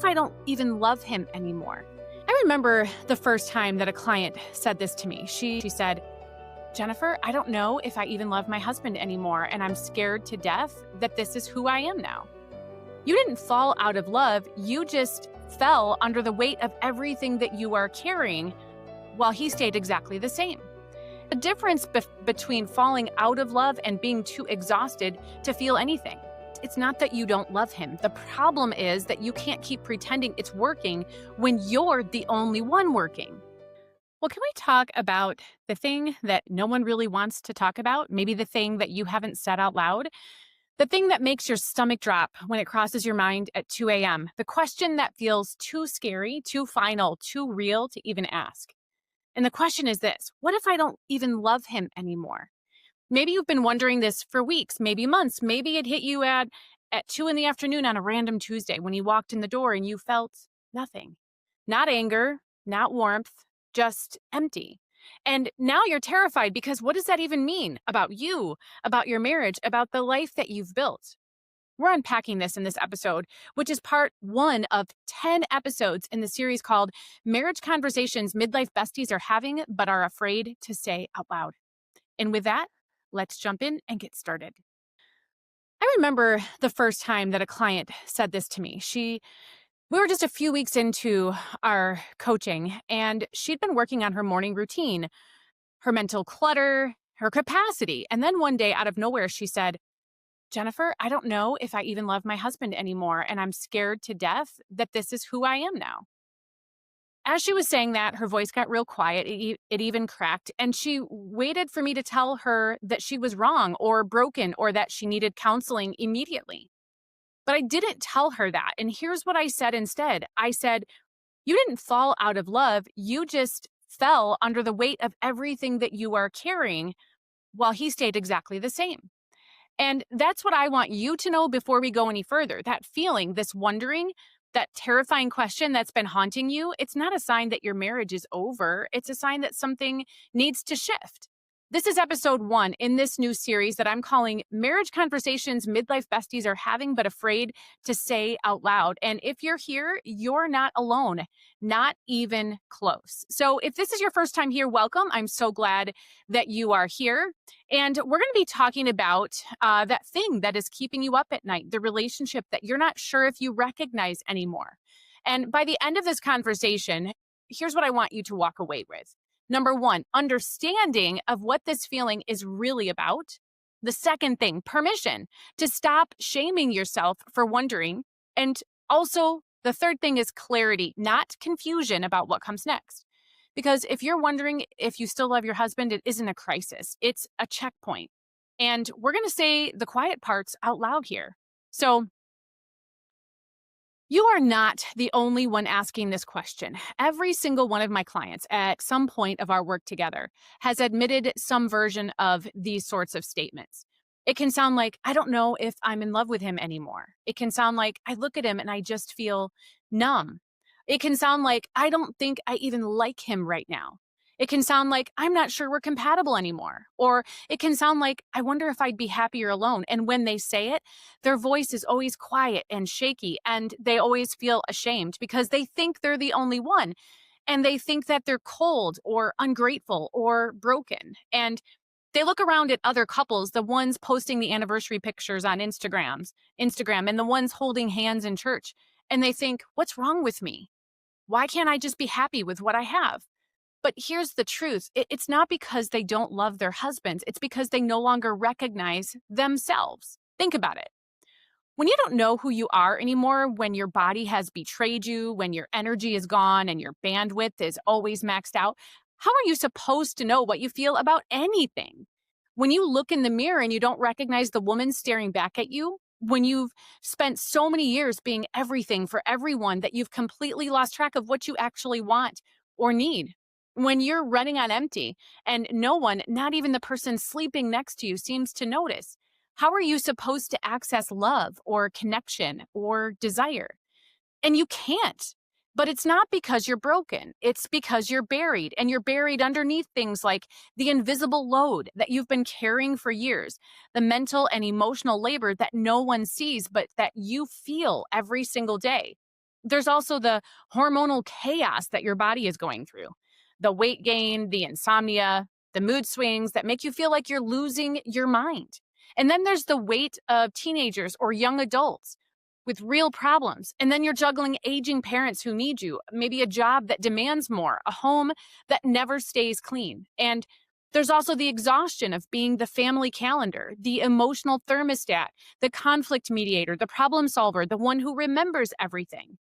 if I don't even love him anymore? I remember the first time that a client said this to me. She said, Jennifer, I don't know if I even love my husband anymore, and I'm scared to death that this is who I am now. You didn't fall out of love, you just fell under the weight of everything that you are carrying while he stayed exactly the same. The difference between falling out of love and being too exhausted to feel anything. It's not that you don't love him. The problem is that you can't keep pretending it's working when you're the only one working. Well, can we talk about the thing that no one really wants to talk about? Maybe the thing that you haven't said out loud? The thing that makes your stomach drop when it crosses your mind at 2 a.m. The question that feels too scary, too final, too real to even ask. And the question is this: what if I don't even love him anymore? Maybe you've been wondering this for weeks, maybe months. Maybe it hit you at 2 in the afternoon on a random Tuesday when you walked in the door and you felt nothing. Not anger, not warmth, just empty. And now you're terrified because what does that even mean about you, about your marriage, about the life that you've built? We're unpacking this in this episode, which is part 1 of 10 episodes in the series called Marriage Conversations Midlife Besties Are Having But Are Afraid to Say Out Loud. And with that, let's jump in and get started. I remember the first time that a client said this to me. We were just a few weeks into our coaching, and she'd been working on her morning routine, her mental clutter, her capacity. And then one day, out of nowhere, she said, Jennifer, I don't know if I even love my husband anymore, and I'm scared to death that this is who I am now. As she was saying that, her voice got real quiet. It even cracked, and she waited for me to tell her that she was wrong or broken or that she needed counseling immediately. But I didn't tell her that. And here's what I said instead. I said, you didn't fall out of love. You just fell under the weight of everything that you are carrying while he stayed exactly the same. And that's what I want you to know before we go any further. That feeling, this wondering, that terrifying question that's been haunting you, it's not a sign that your marriage is over. It's a sign that something needs to shift. This is episode 1 in this new series that I'm calling Marriage Conversations Midlife Besties Are Having But Afraid to Say Out Loud. And if you're here, you're not alone, not even close. So if this is your first time here, welcome. I'm so glad that you are here. And we're going to be talking about that thing that is keeping you up at night, the relationship that you're not sure if you recognize anymore. And by the end of this conversation, here's what I want you to walk away with. Number 1, understanding of what this feeling is really about. The second thing, permission to stop shaming yourself for wondering. And also, the third thing is clarity, not confusion about what comes next. Because if you're wondering if you still love your husband, it isn't a crisis. It's a checkpoint. And we're going to say the quiet parts out loud here. So, you are not the only one asking this question. Every single one of my clients at some point of our work together has admitted some version of these sorts of statements. It can sound like, I don't know if I'm in love with him anymore. It can sound like, I look at him and I just feel numb. It can sound like, I don't think I even like him right now. It can sound like, I'm not sure we're compatible anymore. Or it can sound like, I wonder if I'd be happier alone. And when they say it, their voice is always quiet and shaky, and they always feel ashamed because they think they're the only one. And they think that they're cold or ungrateful or broken. And they look around at other couples, the ones posting the anniversary pictures on Instagram, and the ones holding hands in church. And they think, what's wrong with me? Why can't I just be happy with what I have? But here's the truth. It's not because they don't love their husbands. It's because they no longer recognize themselves. Think about it. When you don't know who you are anymore, when your body has betrayed you, when your energy is gone and your bandwidth is always maxed out, how are you supposed to know what you feel about anything? When you look in the mirror and you don't recognize the woman staring back at you, when you've spent so many years being everything for everyone that you've completely lost track of what you actually want or need. When you're running on empty and no one, not even the person sleeping next to you, seems to notice, how are you supposed to access love or connection or desire? And you can't. But it's not because you're broken. It's because you're buried, and you're buried underneath things like the invisible load that you've been carrying for years, the mental and emotional labor that no one sees, but that you feel every single day. There's also the hormonal chaos that your body is going through, the weight gain, the insomnia, the mood swings that make you feel like you're losing your mind. And then there's the weight of teenagers or young adults with real problems. And then you're juggling aging parents who need you, maybe a job that demands more, a home that never stays clean. And there's also the exhaustion of being the family calendar, the emotional thermostat, the conflict mediator, the problem solver, the one who remembers everything.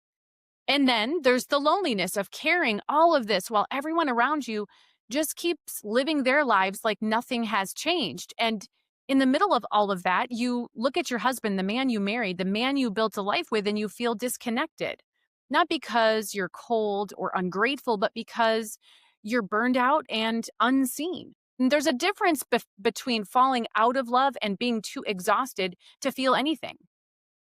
And then there's the loneliness of carrying all of this while everyone around you just keeps living their lives like nothing has changed. And in the middle of all of that, you look at your husband, the man you married, the man you built a life with, and you feel disconnected. Not because you're cold or ungrateful, but because you're burned out and unseen. And there's a difference between falling out of love and being too exhausted to feel anything.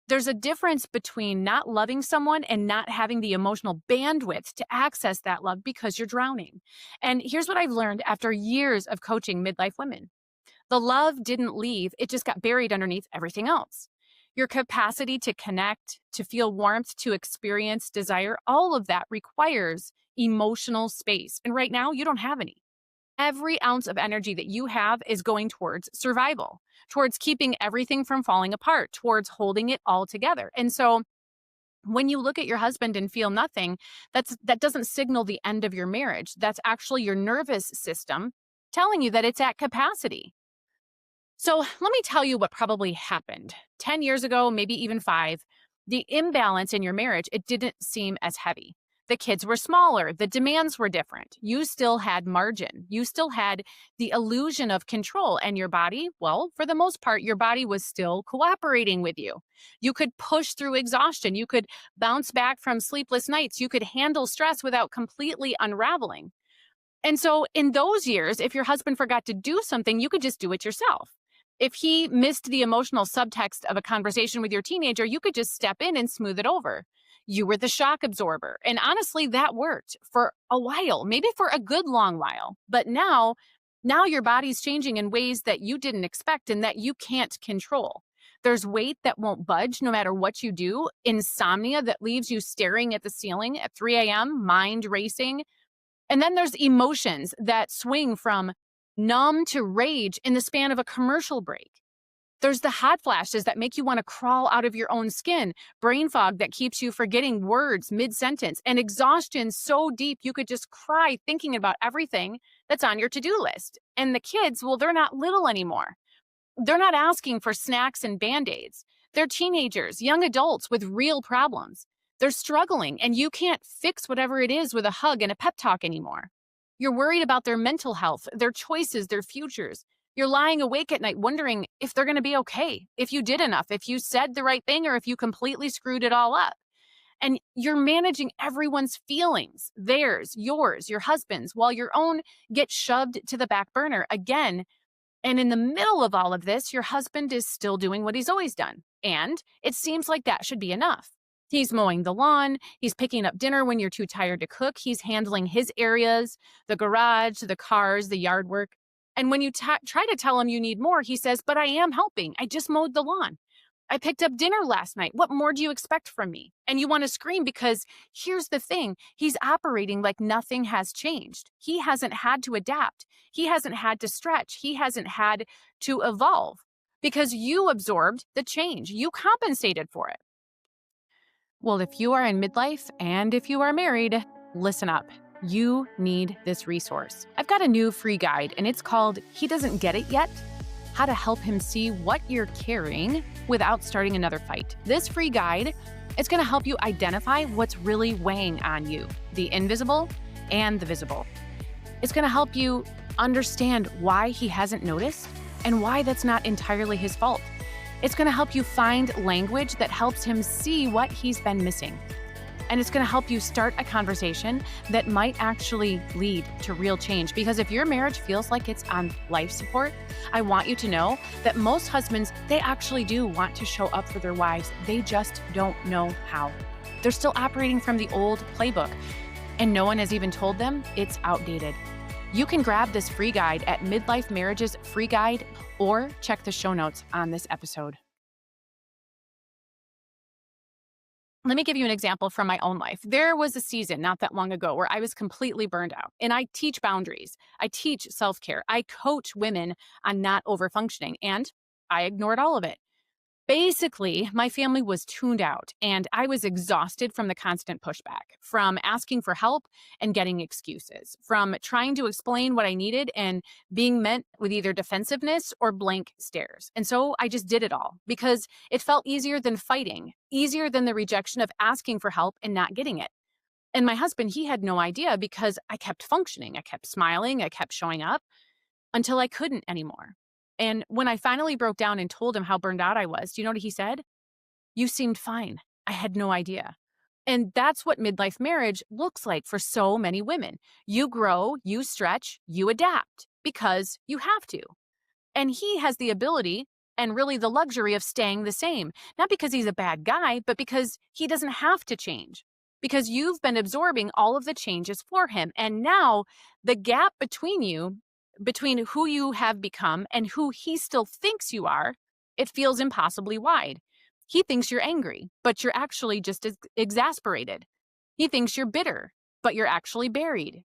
There's a difference between not loving someone and not having the emotional bandwidth to access that love because you're drowning. And here's what I've learned after years of coaching midlife women. The love didn't leave, it just got buried underneath everything else. Your capacity to connect, to feel warmth, to experience desire, all of that requires emotional space. And right now, you don't have any. Every ounce of energy that you have is going towards survival, towards keeping everything from falling apart, towards holding it all together. And so when you look at your husband and feel nothing, that doesn't signal the end of your marriage. That's actually your nervous system telling you that it's at capacity. So let me tell you what probably happened. 10 years ago, maybe even 5, the imbalance in your marriage, it didn't seem as heavy. The kids were smaller. The demands were different. You still had margin. You still had the illusion of control. And your body, well, for the most part, your body was still cooperating with you. You could push through exhaustion. You could bounce back from sleepless nights. You could handle stress without completely unraveling. And so in those years, if your husband forgot to do something, you could just do it yourself. If he missed the emotional subtext of a conversation with your teenager, you could just step in and smooth it over. You were the shock absorber. And honestly, that worked for a while, maybe for a good long while. But now your body's changing in ways that you didn't expect and that you can't control. There's weight that won't budge no matter what you do, insomnia that leaves you staring at the ceiling at 3 a.m., mind racing. And then there's emotions that swing from numb to rage in the span of a commercial break. There's the hot flashes that make you want to crawl out of your own skin, brain fog that keeps you forgetting words mid-sentence, and exhaustion so deep you could just cry thinking about everything that's on your to-do list. And the kids, well, they're not little anymore. They're not asking for snacks and Band-Aids. They're teenagers, young adults with real problems. They're struggling, and you can't fix whatever it is with a hug and a pep talk anymore. You're worried about their mental health, their choices, their futures. You're lying awake at night wondering if they're going to be okay, if you did enough, if you said the right thing, or if you completely screwed it all up. And you're managing everyone's feelings, theirs, yours, your husband's, while your own get shoved to the back burner again. And in the middle of all of this, your husband is still doing what he's always done. And it seems like that should be enough. He's mowing the lawn. He's picking up dinner when you're too tired to cook. He's handling his areas, the garage, the cars, the yard work. And when you try to tell him you need more, he says, but I am helping. I just mowed the lawn. I picked up dinner last night. What more do you expect from me? And you want to scream because here's the thing. He's operating like nothing has changed. He hasn't had to adapt. He hasn't had to stretch. He hasn't had to evolve because you absorbed the change. You compensated for it. Well, if you are in midlife and if you are married, listen up. You need this resource. I've got a new free guide, and it's called He Doesn't Get It Yet: How to Help Him See What You're Carrying Without Starting Another Fight. This free guide is going to help you identify what's really weighing on you, the invisible and the visible. It's going to help you understand why he hasn't noticed and why that's not entirely his fault. It's going to help you find language that helps him see what he's been missing. And it's going to help you start a conversation that might actually lead to real change. Because if your marriage feels like it's on life support, I want you to know that most husbands, they actually do want to show up for their wives. They just don't know how. They're still operating from the old playbook, and no one has even told them it's outdated. You can grab this free guide at Midlife Marriage's free guide, or check the show notes on this episode. Let me give you an example from my own life. There was a season not that long ago where I was completely burned out, and I teach boundaries. I teach self care. I coach women on not overfunctioning, and I ignored all of it. Basically, my family was tuned out, and I was exhausted from the constant pushback, from asking for help and getting excuses, from trying to explain what I needed and being met with either defensiveness or blank stares. And so I just did it all because it felt easier than fighting, easier than the rejection of asking for help and not getting it. And my husband, he had no idea because I kept functioning. I kept smiling. I kept showing up until I couldn't anymore. And when I finally broke down and told him how burned out I was, do you know what he said? You seemed fine. I had no idea. And that's what midlife marriage looks like for so many women. You grow, you stretch, you adapt because you have to. And he has the ability and really the luxury of staying the same, not because he's a bad guy, but because he doesn't have to change. Because you've been absorbing all of the changes for him. And now the gap between you, between who you have become and who he still thinks you are, it feels impossibly wide. He thinks you're angry, but you're actually just exasperated. He thinks you're bitter, but you're actually buried.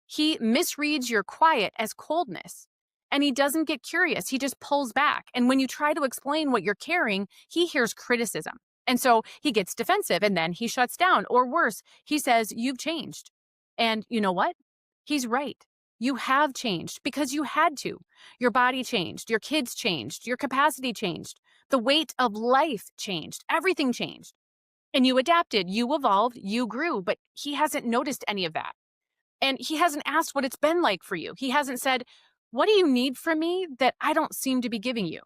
He misreads your quiet as coldness. And he doesn't get curious. He just pulls back. And when you try to explain what you're carrying, he hears criticism. And so he gets defensive and then he shuts down. Or worse, he says, you've changed. And you know what? He's right. You have changed because you had to. Your body changed. Your kids changed. Your capacity changed. The weight of life changed. Everything changed. And you adapted. You evolved. You grew. But he hasn't noticed any of that. And he hasn't asked what it's been like for you. He hasn't said, what do you need from me that I don't seem to be giving you?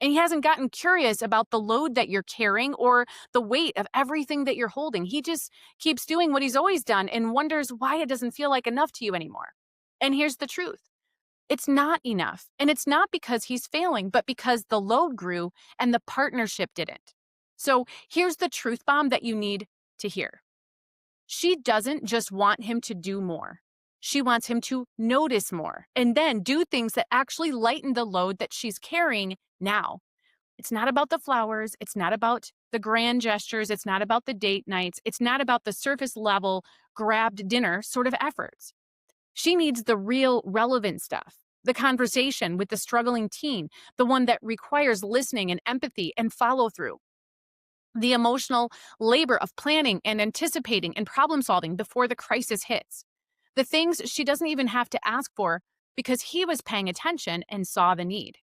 And he hasn't gotten curious about the load that you're carrying or the weight of everything that you're holding. He just keeps doing what he's always done and wonders why it doesn't feel like enough to you anymore. And here's the truth. It's not enough. And it's not because he's failing, but because the load grew and the partnership didn't. So here's the truth bomb that you need to hear. She doesn't just want him to do more. She wants him to notice more and then do things that actually lighten the load that she's carrying now. It's not about the flowers. It's not about the grand gestures. It's not about the date nights. It's not about the surface level grabbed dinner sort of efforts. She needs the real relevant stuff, the conversation with the struggling teen, the one that requires listening and empathy and follow through, the emotional labor of planning and anticipating and problem solving before the crisis hits. The things she doesn't even have to ask for because he was paying attention and saw the need.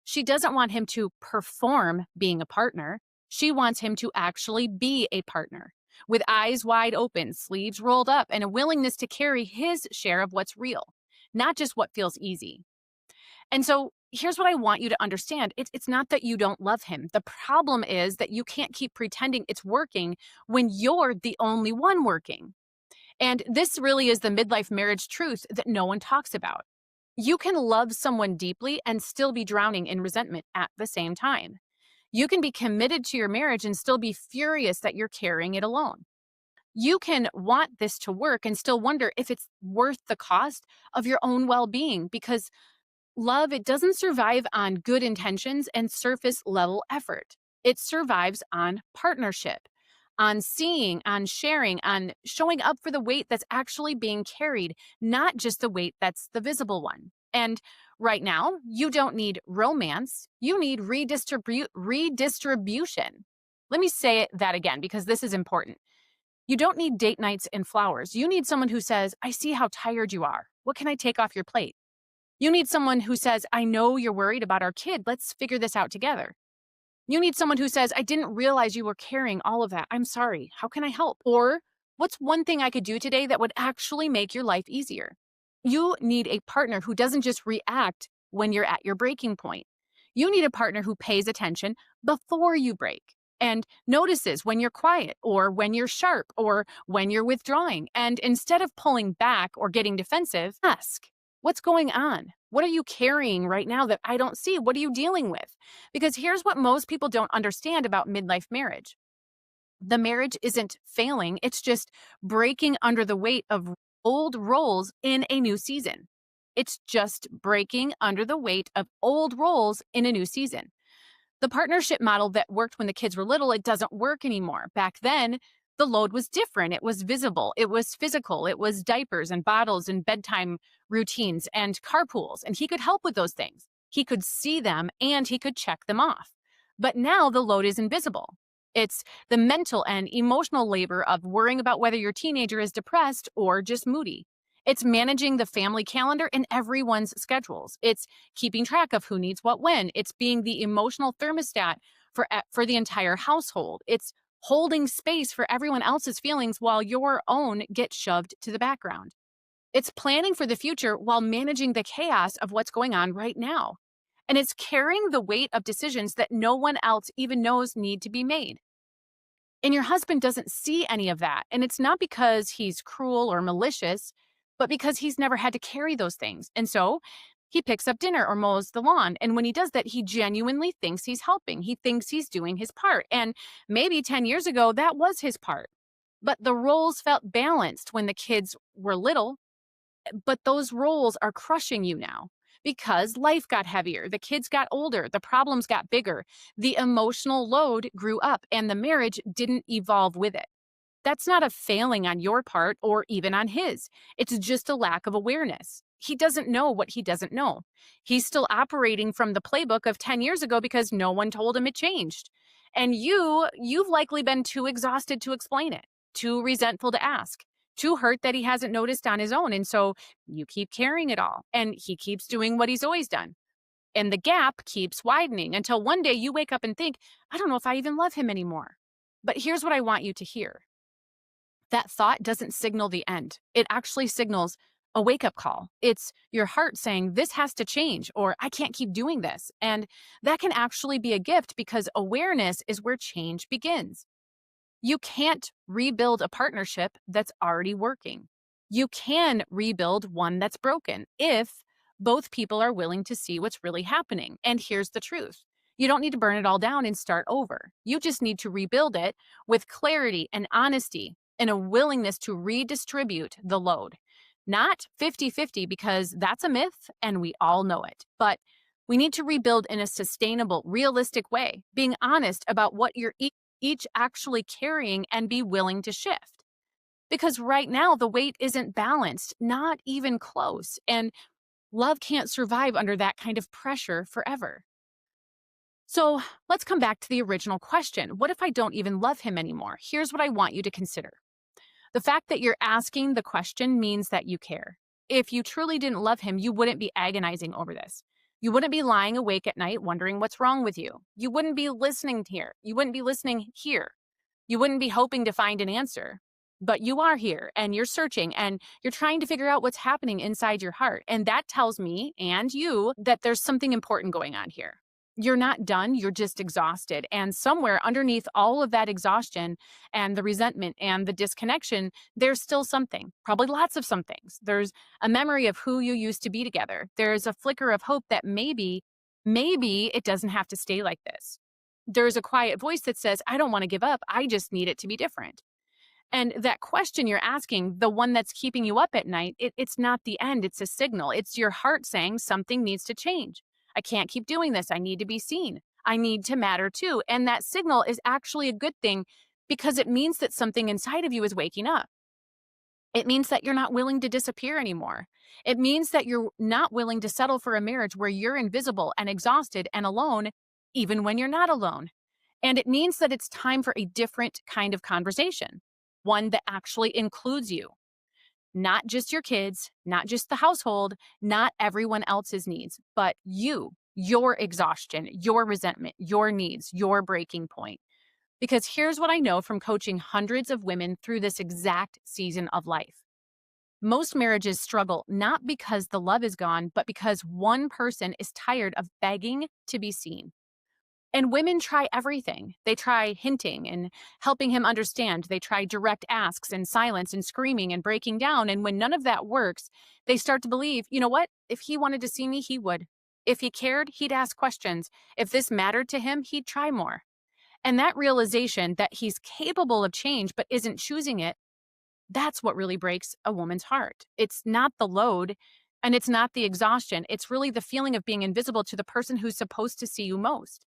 She doesn't want him to perform being a partner. She wants him to actually be a partner with eyes wide open, sleeves rolled up, and a willingness to carry his share of what's real, not just what feels easy. And so here's what I want you to understand. It's not that you don't love him. The problem is that you can't keep pretending it's working when you're the only one working. And this really is the midlife marriage truth that no one talks about. You can love someone deeply and still be drowning in resentment at the same time. You can be committed to your marriage and still be furious that you're carrying it alone. You can want this to work and still wonder if it's worth the cost of your own well-being because love, it doesn't survive on good intentions and surface level effort. It survives on partnership, on seeing, on sharing, on showing up for the weight that's actually being carried, not just the weight that's the visible one. And right now, you don't need romance, you need redistribution. Let me say that again because this is important. You don't need date nights and flowers. You need someone who says, I see how tired you are. What can I take off your plate? You need someone who says, I know you're worried about our kid. Let's figure this out together. You need someone who says, I didn't realize you were carrying all of that. I'm sorry. How can I help? Or what's one thing I could do today that would actually make your life easier? You need a partner who doesn't just react when you're at your breaking point. You need a partner who pays attention before you break and notices when you're quiet or when you're sharp or when you're withdrawing. And instead of pulling back or getting defensive, ask, what's going on? What are you carrying right now that I don't see? What are you dealing with? Because here's what most people don't understand about midlife marriage. The marriage isn't failing. It's just breaking under the weight of old roles in a new season. It's just breaking under the weight of old roles in a new season. The partnership model that worked when the kids were little, it doesn't work anymore. Back then, the load was different. It was visible, it was physical, it was diapers and bottles and bedtime routines and carpools. And he could help with those things. He could see them and he could check them off. But now the load is invisible. It's the mental and emotional labor of worrying about whether your teenager is depressed or just moody. It's managing the family calendar and everyone's schedules. It's keeping track of who needs what when. It's being the emotional thermostat for the entire household. It's holding space for everyone else's feelings while your own get shoved to the background. It's planning for the future while managing the chaos of what's going on right now. And it's carrying the weight of decisions that no one else even knows need to be made. And your husband doesn't see any of that. And it's not because he's cruel or malicious, but because he's never had to carry those things. And so he picks up dinner or mows the lawn. And when he does that, he genuinely thinks he's helping. He thinks he's doing his part. And maybe 10 years ago, that was his part. But the roles felt balanced when the kids were little. But those roles are crushing you now because life got heavier, the kids got older, the problems got bigger, the emotional load grew up, and the marriage didn't evolve with it. That's not a failing on your part or even on his. It's just a lack of awareness. He doesn't know what he doesn't know. He's still operating from the playbook of 10 years ago because no one told him it changed. And you've likely been too exhausted to explain it, too resentful to ask, too hurt that he hasn't noticed on his own. And so you keep carrying it all, and he keeps doing what he's always done. And the gap keeps widening until one day you wake up and think, I don't know if I even love him anymore. But here's what I want you to hear. That thought doesn't signal the end. It actually signals a wake-up call. It's your heart saying, this has to change, or I can't keep doing this. And that can actually be a gift because awareness is where change begins. You can't rebuild a partnership that's already working. You can rebuild one that's broken if both people are willing to see what's really happening. And here's the truth. You don't need to burn it all down and start over. You just need to rebuild it with clarity and honesty and a willingness to redistribute the load. Not 50-50 because that's a myth and we all know it. But we need to rebuild in a sustainable, realistic way, being honest about what you're each actually carrying and be willing to shift. Because right now, the weight isn't balanced, not even close. And love can't survive under that kind of pressure forever. So let's come back to the original question. What if I don't even love him anymore? Here's what I want you to consider. The fact that you're asking the question means that you care. If you truly didn't love him, you wouldn't be agonizing over this. You wouldn't be lying awake at night wondering what's wrong with you. You wouldn't be listening here. You wouldn't be listening here. You wouldn't be hoping to find an answer. But you are here and you're searching and you're trying to figure out what's happening inside your heart. And that tells me and you that there's something important going on here. You're not done, you're just exhausted. And somewhere underneath all of that exhaustion and the resentment and the disconnection, there's still something, probably lots of some things. There's a memory of who you used to be together. There's a flicker of hope that maybe it doesn't have to stay like this. There's a quiet voice that says, I don't want to give up. I just need it to be different. And that question you're asking, the one that's keeping you up at night, it's not the end. It's a signal. It's your heart saying something needs to change. I can't keep doing this. I need to be seen. I need to matter too. And that signal is actually a good thing because it means that something inside of you is waking up. It means that you're not willing to disappear anymore. It means that you're not willing to settle for a marriage where you're invisible and exhausted and alone, even when you're not alone. And it means that it's time for a different kind of conversation, one that actually includes you. Not just your kids, not just the household, not everyone else's needs, but you, your exhaustion, your resentment, your needs, your breaking point. Because here's what I know from coaching hundreds of women through this exact season of life. Most marriages struggle not because the love is gone, but because one person is tired of begging to be seen. And women try everything. They try hinting and helping him understand. They try direct asks and silence and screaming and breaking down. And when none of that works, they start to believe, you know what? If he wanted to see me, he would. If he cared, he'd ask questions. If this mattered to him, he'd try more. And that realization that he's capable of change but isn't choosing it, that's what really breaks a woman's heart. It's not the load and it's not the exhaustion. It's really the feeling of being invisible to the person who's supposed to see you most.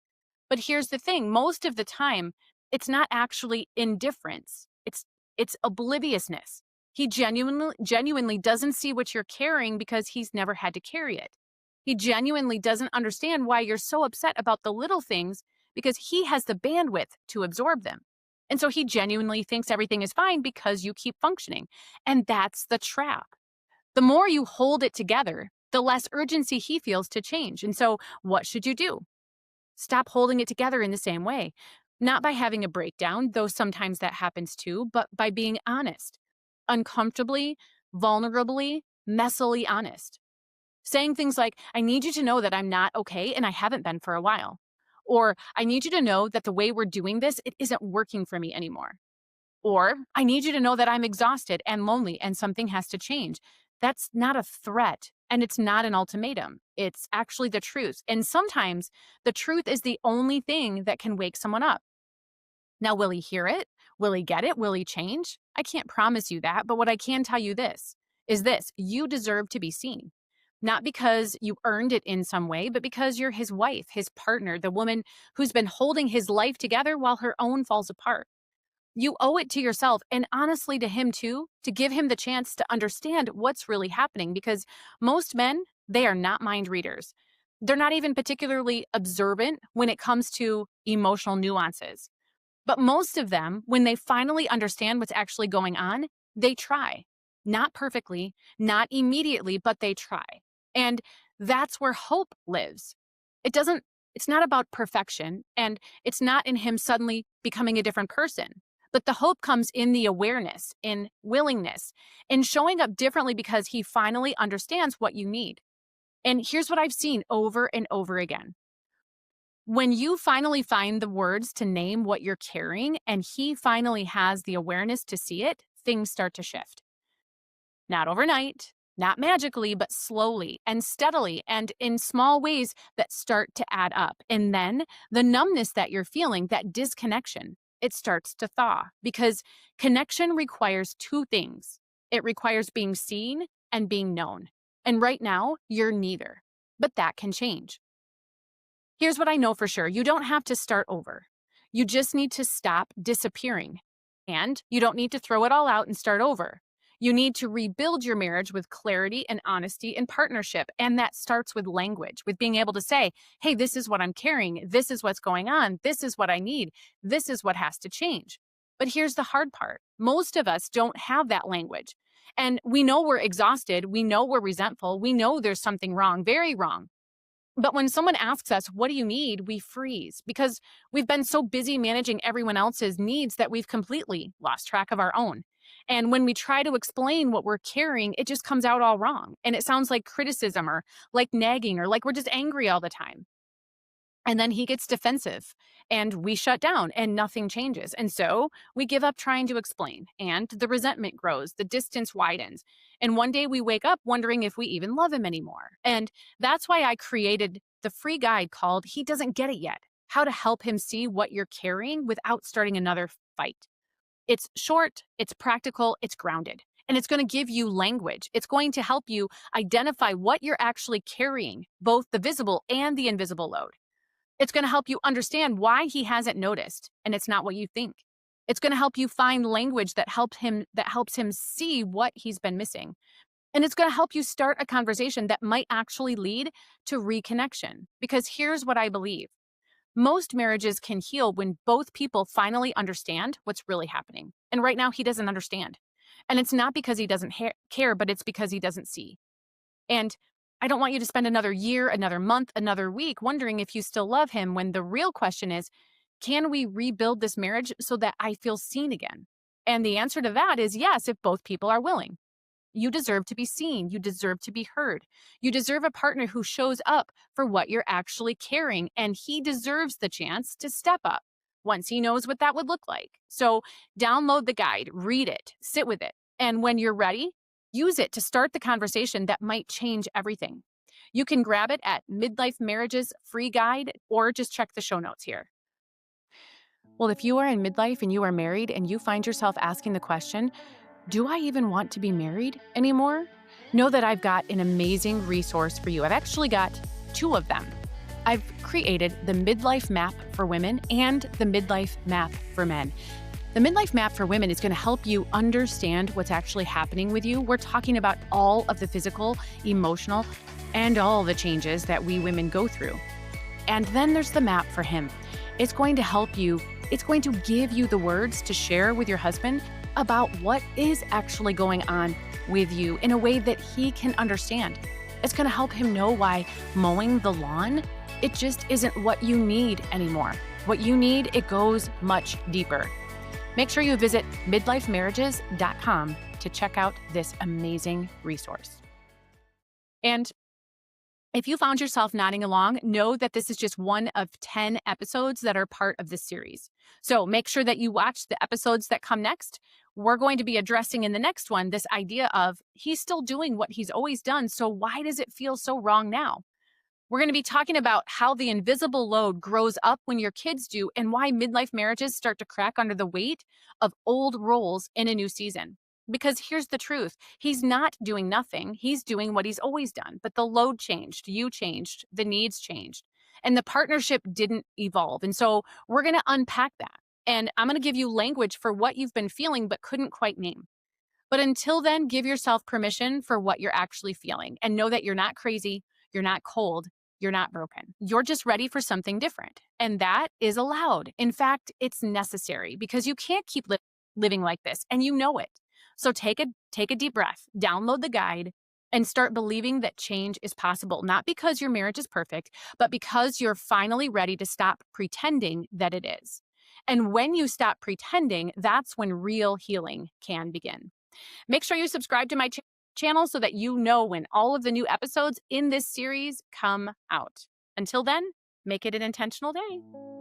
But here's the thing, most of the time, it's not actually indifference. It's obliviousness. He genuinely doesn't see what you're carrying because he's never had to carry it. He genuinely doesn't understand why you're so upset about the little things because he has the bandwidth to absorb them. And so he genuinely thinks everything is fine because you keep functioning. And that's the trap. The more you hold it together, the less urgency he feels to change. And so what should you do? Stop holding it together in the same way. Not by having a breakdown, though sometimes that happens too, but by being honest. Uncomfortably, vulnerably, messily honest. Saying things like, I need you to know that I'm not okay and I haven't been for a while. Or, I need you to know that the way we're doing this, it isn't working for me anymore. Or, I need you to know that I'm exhausted and lonely and something has to change. That's not a threat and it's not an ultimatum. It's actually the truth. And sometimes the truth is the only thing that can wake someone up. Now, will he hear it? Will he get it? Will he change? I can't promise you that, but what I can tell you is this: you deserve to be seen. Not because you earned it in some way, but because you're his wife, his partner, the woman who's been holding his life together while her own falls apart. You owe it to yourself and honestly to him too, to give him the chance to understand what's really happening because most men, they are not mind readers. They're not even particularly observant when it comes to emotional nuances. But most of them, when they finally understand what's actually going on, they try. Not perfectly, not immediately, but they try. And that's where hope lives. It doesn't, it's not about perfection, and it's not in him suddenly becoming a different person. But the hope comes in the awareness, in willingness, in showing up differently because he finally understands what you need. And here's what I've seen over and over again. When you finally find the words to name what you're carrying and he finally has the awareness to see it, things start to shift. Not overnight, not magically, but slowly and steadily and in small ways that start to add up. And then the numbness that you're feeling, that disconnection, it starts to thaw because connection requires two things. It requires being seen and being known. And right now, you're neither, but that can change. Here's what I know for sure. You don't have to start over. You just need to stop disappearing. And you don't need to throw it all out and start over. You need to rebuild your marriage with clarity and honesty and partnership. And that starts with language, with being able to say, hey, this is what I'm carrying. This is what's going on. This is what I need. This is what has to change. But here's the hard part. Most of us don't have that language. And we know we're exhausted. We know we're resentful. We know there's something wrong, very wrong. But when someone asks us, what do you need? We freeze because we've been so busy managing everyone else's needs that we've completely lost track of our own. And when we try to explain what we're carrying, it just comes out all wrong. And it sounds like criticism or like nagging or like we're just angry all the time. And then he gets defensive and we shut down and nothing changes. And so we give up trying to explain and the resentment grows, the distance widens. And one day we wake up wondering if we even love him anymore. And that's why I created the free guide called He Doesn't Get It Yet: How to Help Him See What You're Carrying Without Starting Another Fight. It's short, it's practical, it's grounded. And it's going to give you language. It's going to help you identify what you're actually carrying, both the visible and the invisible load. It's going to help you understand why he hasn't noticed, and it's not what you think. It's going to help you find language that helps him see what he's been missing. And it's going to help you start a conversation that might actually lead to reconnection. Because here's what I believe. Most marriages can heal when both people finally understand what's really happening. And right now he doesn't understand. And it's not because he doesn't care, but it's because he doesn't see. And I don't want you to spend another year, another month, another week wondering if you still love him when the real question is, can we rebuild this marriage so that I feel seen again? And the answer to that is yes, if both people are willing. You deserve to be seen. You deserve to be heard. You deserve a partner who shows up for what you're actually carrying, and he deserves the chance to step up once he knows what that would look like. So download the guide, read it, sit with it, and when you're ready, use it to start the conversation that might change everything. You can grab it at Midlife Marriage's free guide or just check the show notes here. Well, if you are in midlife and you are married and you find yourself asking the question, do I even want to be married anymore? Know that I've got an amazing resource for you. I've actually got two of them. I've created the Midlife Map for women and the Midlife Map for men. The Midlife Map for women is going to help you understand what's actually happening with you. We're talking about all of the physical, emotional, and all the changes that we women go through. And then there's the map for him. It's going to help you, it's going to give you the words to share with your husband about what is actually going on with you in a way that he can understand. It's going to help him know why mowing the lawn, it just isn't what you need anymore. What you need, it goes much deeper. Make sure you visit midlifemarriages.com to check out this amazing resource. And if you found yourself nodding along, know that this is just one of 10 episodes that are part of this series. So make sure that you watch the episodes that come next. We're going to be addressing in the next one this idea of he's still doing what he's always done, so why does it feel so wrong now? We're going to be talking about how the invisible load grows up when your kids do and why midlife marriages start to crack under the weight of old roles in a new season. Because here's the truth. He's not doing nothing. He's doing what he's always done. But the load changed. You changed. The needs changed. And the partnership didn't evolve. And so we're going to unpack that. And I'm going to give you language for what you've been feeling but couldn't quite name. But until then, give yourself permission for what you're actually feeling. And know that you're not crazy. You're not cold. You're not broken. You're just ready for something different. And that is allowed. In fact, it's necessary because you can't keep living like this. And you know it. So take a deep breath, download the guide, and start believing that change is possible, not because your marriage is perfect, but because you're finally ready to stop pretending that it is. And when you stop pretending, that's when real healing can begin. Make sure you subscribe to my channel so that you know when all of the new episodes in this series come out. Until then, make it an intentional day.